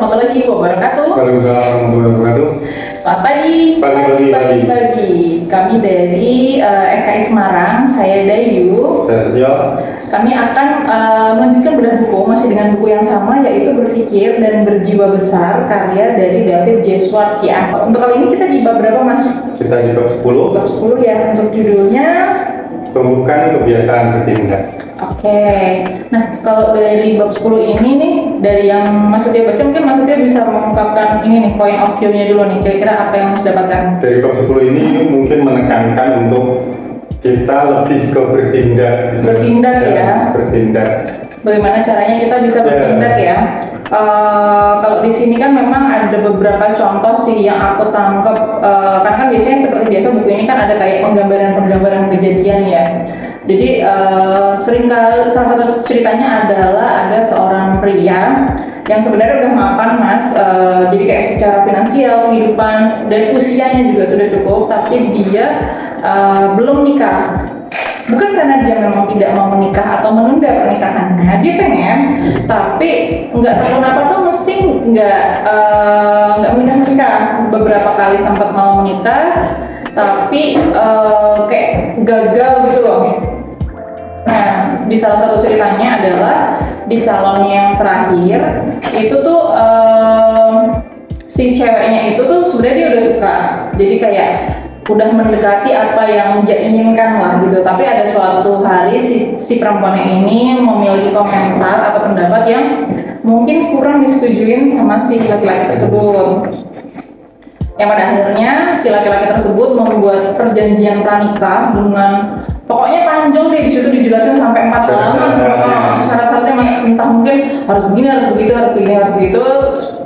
warahmatullahi wabarakatuh. Waalaikumsalam warahmatullahi wabarakatuh. Selamat pagi. Pagi. Kami dari SKI Semarang, saya Dayu. Saya Setio. Kami akan melanjutkan bedah buku masih dengan buku yang sama, yaitu Berpikir dan Berjiwa Besar, karya dari David J. Schwartz ya. Untuk kali ini kita di bab berapa, Mas? Kita di bab 10. Bab 10 ya. Untuk judulnya Tumbuhkan kebiasaan bertindak. Oke. Nah, kalau dari bab 10 ini nih, dari yang Mas Setia baca, mungkin Mas Setia bisa mengungkapkan ini nih, point of view-nya dulu nih. Kira-kira apa yang Mas dapatkan? Dari bab 10 ini mungkin menekankan untuk kita lebih ke bertindak. Bertindak ya. Bertindak. Bagaimana caranya kita bisa bertindak ya? Kalau di sini kan memang ada beberapa contoh sih yang aku tangkap, karena kan biasanya seperti biasa buku ini kan ada kayak penggambaran kejadian ya. Jadi seringkali salah satu ceritanya adalah ada seorang pria yang sebenarnya udah mapan, Mas, jadi kayak secara finansial, kehidupan dan usianya juga sudah cukup, tapi dia belum nikah. Bukan karena dia memang tidak mau menikah atau menunda pernikahannya, dia pengen, tapi nggak tahu kenapa tuh mesti nggak menikah. Beberapa kali sempat mau menikah, tapi kayak gagal gitu loh. Nah, di salah satu ceritanya adalah di calon yang terakhir itu tuh si ceweknya itu tuh sebenarnya dia udah suka, jadi kayak udah mendekati apa yang dia inginkan lah gitu. Tapi ada suatu hari si perempuannya ini memiliki komentar atau pendapat yang mungkin kurang disetujuin sama si laki-laki tersebut. Yang pada akhirnya si laki-laki tersebut membuat perjanjian pranikah dengan pokoknya panjang deh, di situ dijelasin sampai 4 halaman. Syarat-syaratnya entah mungkin harus begini, harus begitu, harus begini, harus begitu.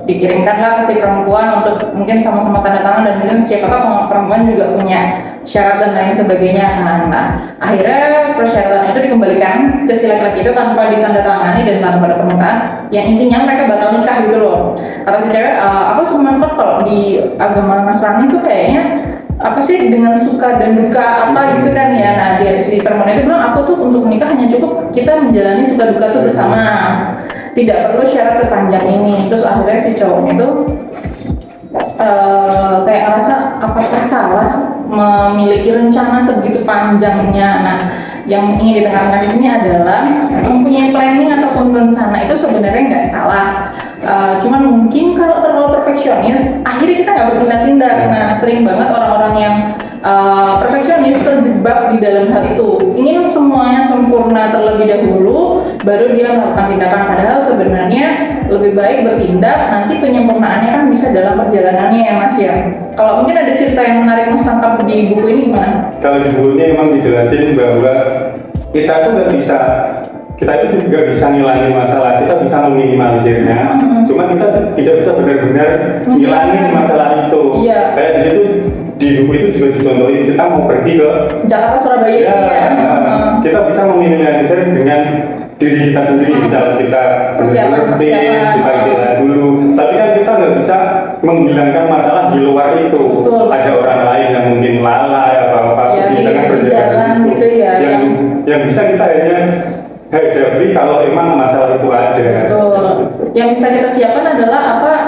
Dikirimkanlah ke si perempuan untuk mungkin sama-sama tanda tangan, dan mungkin siapakah perempuan juga punya syarat dan lain sebagainya. Nah, akhirnya persyaratan itu dikembalikan ke si laki-laki itu tanpa ditandatangani dan tanpa ada permintaan. Yang intinya mereka batal nikah gitu loh. Kata si cewek, aku cuma kalau di agama Nasrani itu kayaknya apa sih dengan suka dan duka apa gitu kan ya. Nah, dia si perempuan itu bilang, aku tuh untuk menikah hanya cukup kita menjalani suka duka tuh bersama, tidak perlu syarat sepanjang ini. Terus akhirnya si cowoknya itu kayak ngerasa apakah salah memiliki rencana sebegitu panjangnya. Nah, yang ingin ditekankan di sini adalah mempunyai planning ataupun rencana itu sebenarnya nggak salah. Cuman mungkin kalau terlalu perfeksionis, akhirnya kita nggak bertindak-tindak. Nah, sering banget orang-orang yang perfeksionis terjebak di dalam hal itu, ingin semuanya sempurna terlebih dahulu, baru dia melakukan tindakan. Padahal sebenarnya lebih baik bertindak, nanti penyempurnaannya kan bisa dalam perjalanannya ya, Mas ya. Kalau mungkin ada cerita yang menarik Mas tangkap di buku ini gimana? Kalau di buku ini emang dijelasin bahwa kita tuh kita itu juga bisa ngilangin masalah, kita bisa meminimalisirnya. Cuma kita tidak bisa benar-benar ngilangin masalah itu. Iya. Kayak di situ di buku itu juga dicontohin, kita mau pergi ke Jakarta, Surabaya ya. Kita bisa meminimalisir dengan diri kita sendiri. Misalnya kita berhenti, kita istirahat dulu. Tapi kan kita nggak bisa menghilangkan masalah di luar itu. Betul. Ada orang lain yang mungkin lalai apa-apa Ya, di tengah di jalan itu. gitu ya. Yang bisa kita hanya hadapi kalau emang masalah itu ada. Betul. Yang bisa kita siapkan adalah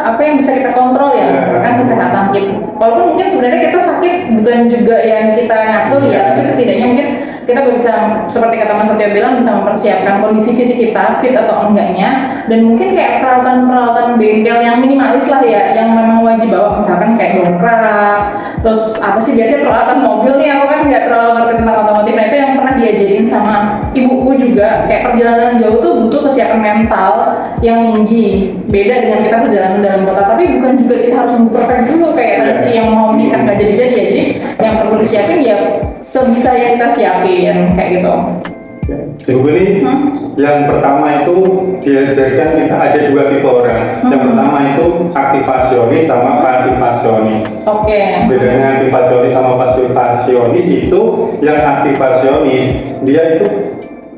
apa yang bisa kita kontrol ya, misalkan kesehatan kita. Walaupun mungkin sebenarnya kita sakit bukan juga yang kita ngatur ya, tapi setidaknya mungkin kita bisa, seperti kata Mas Satya bilang, bisa mempersiapkan kondisi fisik kita fit atau enggaknya, dan mungkin kayak peralatan bengkel yang minimalis lah ya, yang memang wajib bawa, misalkan kayak dongkrak, terus apa sih biasanya peralatan mobil nih, aku kan nggak terlalu ngerti tentang otomotif. Nah, itu yang pernah diajarin sama ibuku juga, kayak perjalanan jauh tuh butuh kesiapan mental yang tinggi. Beda dengan kita perjalanan dalam kota, tapi bukan juga kita harus perfect dulu kayak si yang mau menikah nggak jadi-jadi ya. Jadi yang perlu disiapin ya sebisa yang kita siapin kayak gitu. Di buku ini yang pertama itu diajarkan kita ada 2 tipe orang. Yang pertama itu aktivasionis sama pasivasionis. Oke. Bedanya aktivasionis sama pasivasionis itu, yang aktivasionis dia itu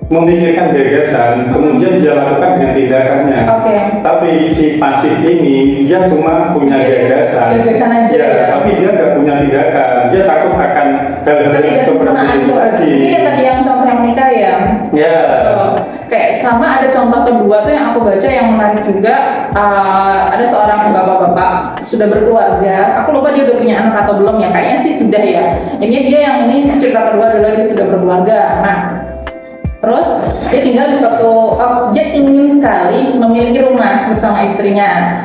memikirkan gagasan, kemudian dia lakukan dengan tindakannya. Tapi si pasif ini dia cuma punya gagasan aja ya. Tapi dia nggak punya tindakan. Dia takut akan hal-hal seperti itu tadi. Ini tadi yang contoh yang nikah ya. Ya. Kayak sama ada contoh kedua tuh yang aku baca yang menarik juga. Ada seorang bapak-bapak sudah berkeluarga. Aku lupa dia udah punya anak atau belum ya. Kayaknya sih sudah ya. Ini cerita kedua adalah dia sudah berkeluarga. Nah, terus dia tinggal di dia ingin sekali memiliki rumah bersama istrinya.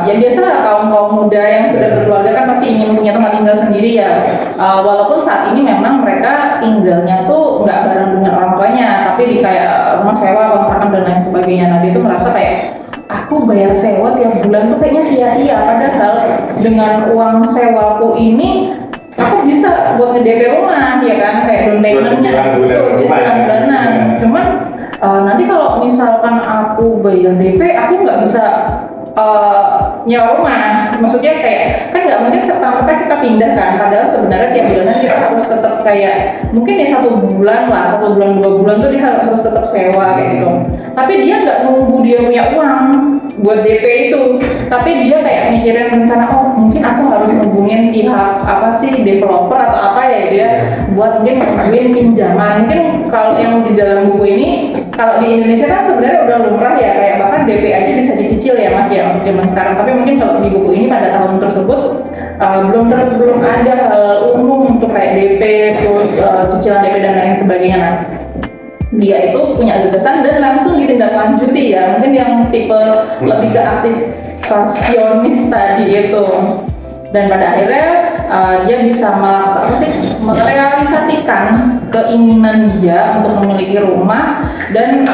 Ya biasa kaum muda yang sudah berkeluarga kan pasti ingin punya tempat tinggal sendiri ya. Walaupun saat ini memang mereka tinggalnya tuh nggak bareng dengan orang tuanya, tapi di kayak rumah sewa, kontrakan dan lain sebagainya. Nah dia tuh merasa kayak aku bayar sewa tiap bulan tuh kayaknya sia-sia. Padahal dengan uang sewaku ini aku bisa buat nge-DP rumah ya kan, kayak down payment-nya itu cicilan bulanan. Cuman nanti kalau misalkan aku bayar DP aku nggak bisa nyewa rumah. Maksudnya kayak kan nggak mungkin serta-merta kita pindah kan, padahal sebenarnya tiap bulan kita harus tetap kayak mungkin ya 1 bulan 2 bulan tuh dia harus tetap sewa kayak gitu. Tapi dia nggak nunggu dia punya uang buat DP itu, tapi dia kayak mikirin rencana, oh mungkin aku harus hubungin pihak apa sih, developer atau apa ya dia buat mungkin ngajuin pinjaman. Mungkin kalau yang di dalam buku ini, kalau di Indonesia kan sebenarnya udah lumrah ya, kayak bahkan DP aja bisa dicicil ya Mas ya untuk zaman sekarang. Tapi mungkin kalau di buku ini pada tahun tersebut belum ada umum untuk kayak DP terus cicilan DP dan lain sebagainya. Nah, dia itu punya gagasan dan langsung ditindaklanjuti ya, mungkin yang tipe lebih ke aktivasionis tadi itu. Dan pada akhirnya dia bisa merealisasikan keinginan dia untuk memiliki rumah dan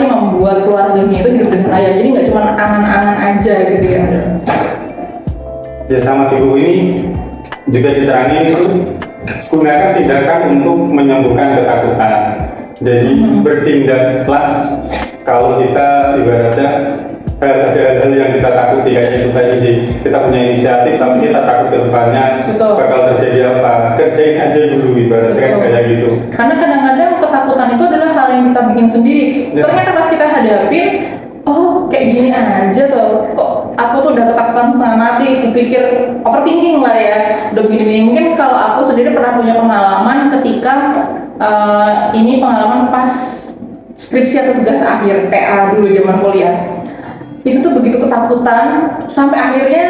membuat keluarganya itu hidup dengan layak. Jadi nggak cuma angan-angan aja gitu ya. Ya sama si buku ini juga diterangin itu gunakan tindakan untuk menyembuhkan ketakutan. Jadi bertindaklah kalau kita ibaratnya ada hal-hal yang kita takuti, kayak itu tadi sih, kita punya inisiatif tapi kita takut ke depannya bakal terjadi apa, kerjain aja dulu ibaratnya kan kayak gitu. Karena kadang-kadang ketakutan itu adalah hal yang kita bikin sendiri. Ternyata pas kita hadapin, oh kayak gini aja tuh, kok aku tuh udah ketakutan setengah mati, kupikir overthinking lah ya, udah begini-begini. Mungkin kalau aku sendiri pernah punya pengalaman ketika ini pengalaman pas skripsi atau tugas akhir TA dulu zaman kuliah. Itu tuh begitu ketakutan sampai akhirnya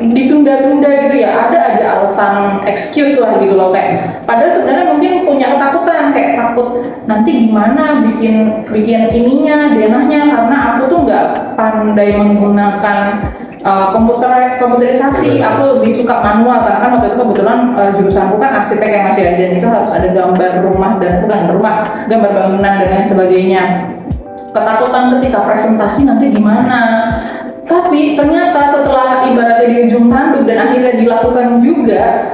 ditunda-tunda gitu ya, ada aja alasan excuse lah gitu loh, kayak padahal sebenarnya mungkin punya ketakutan, kayak takut nanti gimana bikin ininya denahnya, karena aku tuh nggak pandai menggunakan komputerisasi, aku lebih suka manual karena kan waktu itu kebetulan jurusanku kan arsitek yang masih ada, dan itu harus ada gambar rumah dan gambar bangunan dan lain sebagainya. Ketakutan ketika presentasi nanti gimana, tapi ternyata setelah ibaratnya di ujung tanduk dan akhirnya dilakukan juga,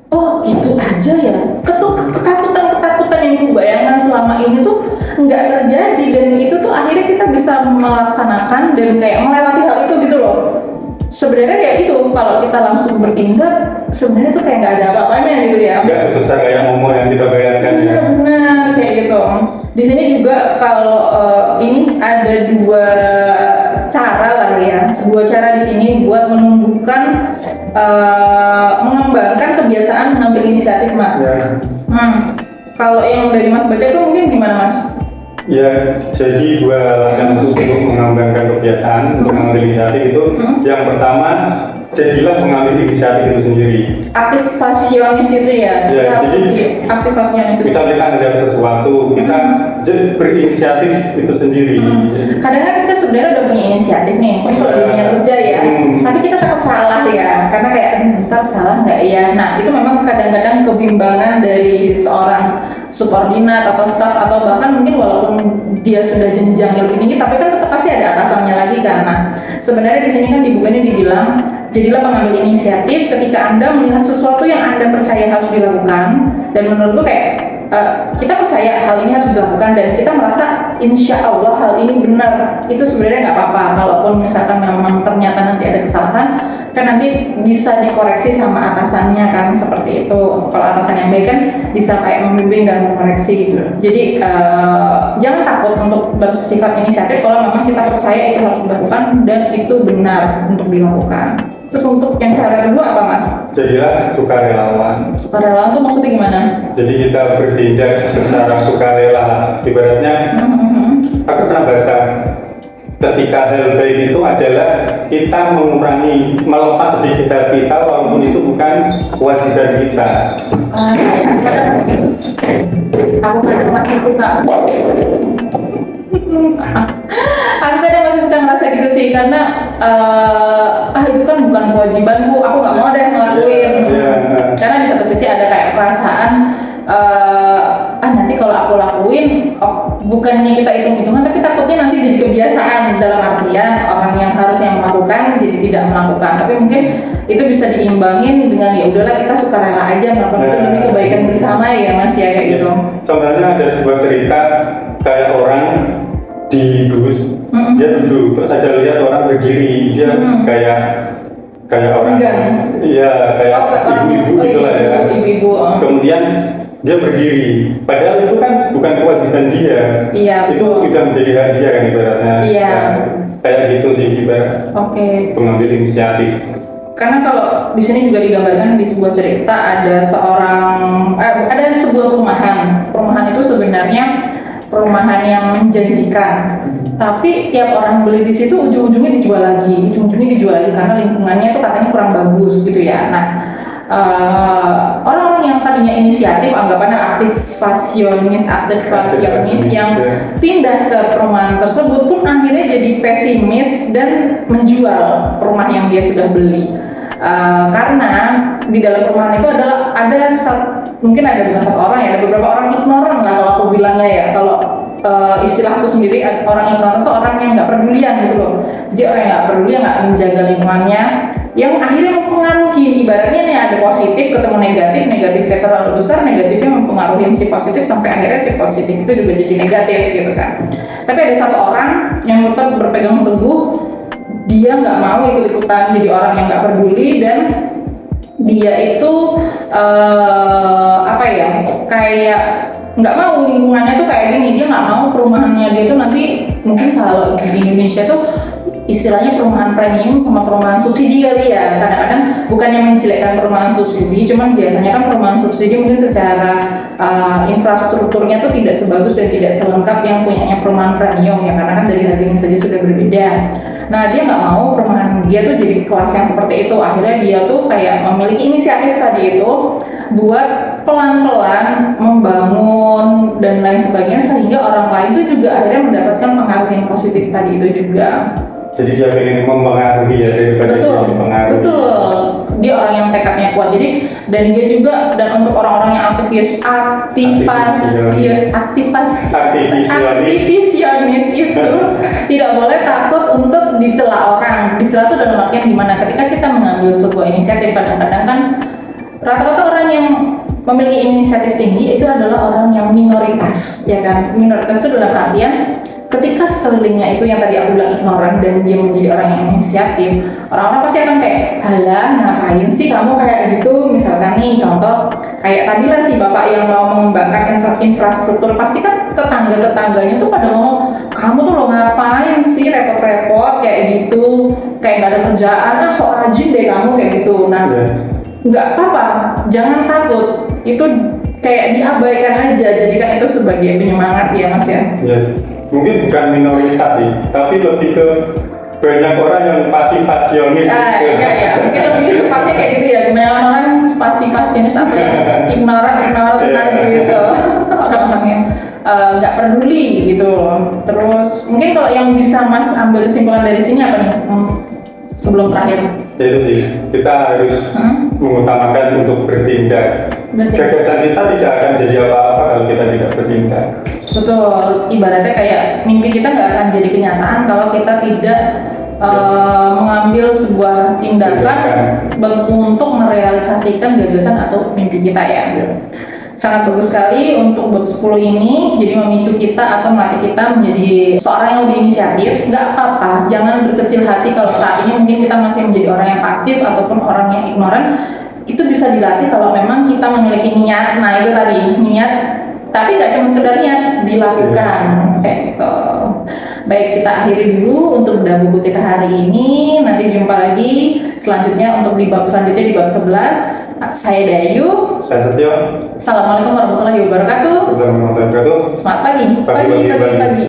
oh gitu aja ya, ketakutan yang kubayangkan selama ini tuh nggak terjadi, dan itu tuh akhirnya kita bisa melaksanakan dan kayak melewati hal itu gitu loh. Sebenarnya kayak itu, kalau kita langsung bertindak sebenarnya tuh kayak nggak ada apa-apanya gitu ya, nggak sebesar kayak momo yang kita bayangkan. Iya benar kayak gitu. Di sini juga kalau ini ada 2 cara lah ya, 2 cara di sini buat menumbuhkan mengembangkan kebiasaan mengambil inisiatif Mas. Ya. Kalau yang dari Mas baca itu mungkin gimana Mas? Ya, jadi 2 alasan untuk mengembangkan kebiasaan untuk mengambil inisiatif itu, yang pertama, jadilah pengambil inisiatif itu sendiri. Aktivasionis itu ya? Ya, jadi aktivasionis itu. misal kita ngeliat sesuatu, kita berinisiatif itu sendiri. Kadang-kadang kita sebenarnya udah punya inisiatif nih, untuk dunia kerja ya, tapi kita tetap salah ya, karena kayak ntar salah nggak ya. Nah itu memang kadang-kadang kebimbangan dari seorang subordinat atau staff, atau bahkan mungkin walaupun dia sudah jenjang lebih tinggi, tapi kan tetap pasti ada atasannya lagi kan. Nah sebenarnya di sini kan di buku ini dibilang, jadilah pengambil inisiatif ketika Anda melihat sesuatu yang Anda percaya harus dilakukan, dan menurutku kayak kita percaya hal ini harus dilakukan dan kita merasa insya Allah hal ini benar, itu sebenarnya nggak apa-apa. Kalaupun misalkan memang ternyata nanti ada kesalahan, kan nanti bisa dikoreksi sama atasannya kan, seperti itu. Kalau atasan yang baik kan bisa kayak membimbing dan mengoreksi gitu. Jadi jangan takut untuk bersifat inisiatif kalau memang kita percaya itu harus dilakukan dan itu benar untuk dilakukan. Terus untuk yang cara kedua apa Mas? Jadilah sukarelawan. Sukarelawan tuh maksudnya gimana? Jadi kita bertindak secara sukarela. Ibaratnya, aku pernah baca, ketika hal baik itu adalah kita mengurangi, melepas sedikit hati kita walaupun itu bukan kewajiban kita. Aku kadang masih suka. Aku kadang masih suka ngerasa gitu sih karena itu kan bukan kewajibanku, aku nggak mau deh ngelakuin. Karena di satu sisi ada kayak perasaan nanti kalau aku lakuin, bukannya kita hitung-hitungan tapi takutnya nanti jadi kebiasaan, dalam artian orang yang harusnya melakukan jadi tidak melakukan. Tapi mungkin itu bisa diimbangin dengan ya udahlah kita sukarela aja melakukan itu demi kebaikan bersama ya Mas ya kayak gitu. Sebenarnya ada sebuah cerita kayak orang di bus, dia duduk terus ada lihat orang berdiri, dia kayak orang, iya kayak ibu-ibu gitulah ya. Kemudian dia berdiri, padahal itu kan bukan kewajiban dia. Iya, itu sudah menjadi hak dia kan ibaratnya. Iya. Kayak gitu sih ibarat. Pengambil inisiatif. Karena kalau di sini juga digambarkan di sebuah cerita ada sebuah perumahan itu sebenarnya perumahan yang menjanjikan, tapi tiap orang beli di situ ujung-ujungnya dijual lagi karena lingkungannya tuh katanya kurang bagus gitu ya. Nah, orang-orang yang tadinya inisiatif, anggapannya aktivasionis yang pindah ke perumahan tersebut pun akhirnya jadi pesimis dan menjual rumah yang dia sudah beli. Karena di dalam perumahan itu mungkin ada bukan satu orang ya, ada beberapa orang ignoran lah kalau aku bilangnya ya. Kalau istilahku sendiri, orang ignoran itu orang yang nggak pedulian gitu loh. Jadi orang yang nggak peduli, yang nggak menjaga lingkungannya, yang akhirnya mempengaruhi. Ibaratnya nih ada positif ketemu negatifnya terlalu besar, negatifnya mempengaruhi si positif sampai akhirnya si positif itu juga jadi negatif gitu kan. Tapi ada satu orang yang tetap berpegang teguh, dia nggak mau ikut-ikutan jadi orang yang nggak peduli, dan dia itu kayak nggak mau lingkungannya tuh kayak gini. Dia nggak mau perumahannya dia tuh nanti, mungkin kalau di Indonesia tuh istilahnya perumahan premium sama perumahan subsidi kali ya. Kadang-kadang bukannya menjelekkan perumahan subsidi, cuman biasanya kan perumahan subsidi mungkin secara infrastrukturnya tuh tidak sebagus dan tidak selengkap yang punyanya perumahan premium ya, karena kan dari harganya saja sudah berbeda. Nah, dia nggak mau perumahan dia tuh jadi kelas yang seperti itu. Akhirnya dia tuh kayak memiliki inisiatif tadi itu buat pelan-pelan membangun dan lain sebagainya, sehingga orang lain tuh juga akhirnya mendapatkan pengaruh yang positif tadi itu juga. Jadi dia pengen mempengaruhi ya daripada dia dipengaruhi. Betul. Dia orang yang tekadnya kuat. Jadi dan dia juga, dan untuk orang-orang yang aktivisionis itu tidak boleh takut untuk dicela orang. Dicela itu dalam artian gimana? Ketika kita mengambil sebuah inisiatif, kadang-kadang kan rata-rata orang yang memiliki inisiatif tinggi itu adalah orang yang minoritas, ya kan? Minoritas itu dalam artian ketika sekelilingnya itu yang tadi aku bilang ignoran dan dia menjadi orang yang inisiatif, orang-orang pasti akan kayak, halah ngapain sih kamu kayak gitu. Misalkan nih contoh kayak tadi lah si bapak yang mau mengembangkan infrastruktur, pasti kan tetangga-tetangganya tuh pada ngomong, kamu tuh lo ngapain sih repot-repot kayak gitu, kayak gak ada kerjaan, sok rajin deh kamu kayak gitu. Nah, nggak apa-apa, jangan takut, itu kayak diabaikan aja, jadikan itu sebagai penyemangat ya Mas ya. Mungkin bukan minoritas sih, tapi lebih ke banyak orang yang pasifasionis. Mungkin lebih tepatnya kayak gitu ya, banyak orang pasifasionis atau ignoran tadi gitu, orang-orang yang nggak peduli gitu. Terus mungkin kalau yang bisa Mas ambil kesimpulan dari sini apa nih? Sebelum terakhir. Ya itu sih, kita harus mengutamakan untuk bertindak. Gagasan kita tidak akan jadi apa-apa kalau kita tidak bertindak. Betul, ibaratnya kayak mimpi kita nggak akan jadi kenyataan kalau kita tidak mengambil sebuah tindakan untuk merealisasikan gagasan atau mimpi kita ya. Sangat bagus sekali untuk bab 10 ini, jadi memicu kita atau melatih kita menjadi seorang yang lebih inisiatif. Nggak apa-apa, jangan berkecil hati kalau saat ini mungkin kita masih menjadi orang yang pasif ataupun orang yang ignoran. Itu bisa dilatih kalau memang kita memiliki niat. Nah itu tadi, niat, tapi nggak cuma sekedar niat, dilakukan kayak gitu. Baik, kita akhiri dulu untuk bedah buku kita hari ini. Nanti jumpa lagi selanjutnya untuk di bab selanjutnya di bab 11. Saya Dayu. Saya Setio. Assalamualaikum warahmatullahi wabarakatuh. Warahmatullahi wabarakatuh. Semangat pagi. Pagi. Pagi.